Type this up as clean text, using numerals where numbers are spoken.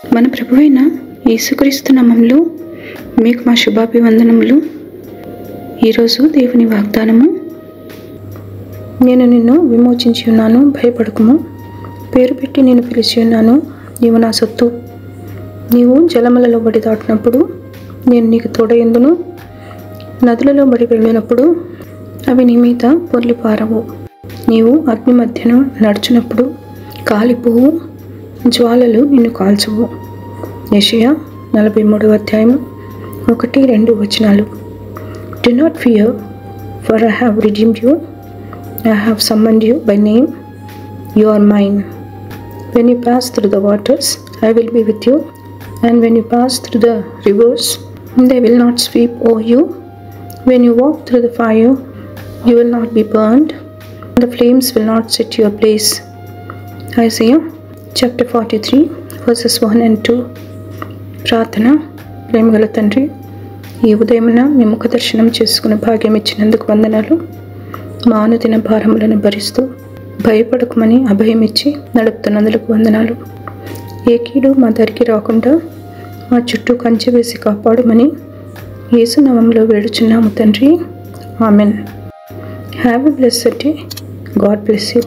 మన ప్రభువైన యేసుక్రీస్తు నామములో మీకు మా శుభాభివందనములు. ఈరోజు దేవుని వాగ్దానము, నేను నిన్ను విమోచించి ఉన్నాను, భయపడకుము. పేరు పెట్టి నేను పిలిచి ఉన్నాను, నీవు నా సొత్తు. నీవు జలములలో బడి దాటినప్పుడు నేను నీకు తోడయందును, నదులలో బడి వెళ్ళినప్పుడు అవి నీ మీద పొర్లిపారవు. నీవు అగ్ని మధ్యను నడుచునప్పుడు కాలిపోవు, జ్వాలలు నిన్ను కాల్చవు. యెషయా 43వ అధ్యాయము 1-2 వచనాలు. Do not fear, for I have redeemed you. I have summoned you by name. You are mine. When you pass through the waters, I will be with you. And when you pass through the rivers, they will not sweep over you. When you walk through the fire, you will not be burned. The flames will not set you ablaze. Isaiah chapter 43 verses 1 and 2. ప్రార్థన. ప్రేమగల తండ్రి, ఈ ఉదయమున మీ ముఖ దర్శనం చేసుకునే భాగ్యం ఇచ్చినందుకు వందనాలు. మా అనుదిన భారములను భరిస్తూ భయపడకమని అభయం ఇచ్చి నడుపుతున్నందుకు వందనాలు. ఏ కీడు మా దరికి రాకుండా మా చుట్టూ కంచె వేసి కాపాడమని యేసు నామములో వేడుచున్నాము తండ్రి. Amen. Have a blessed day. God bless you.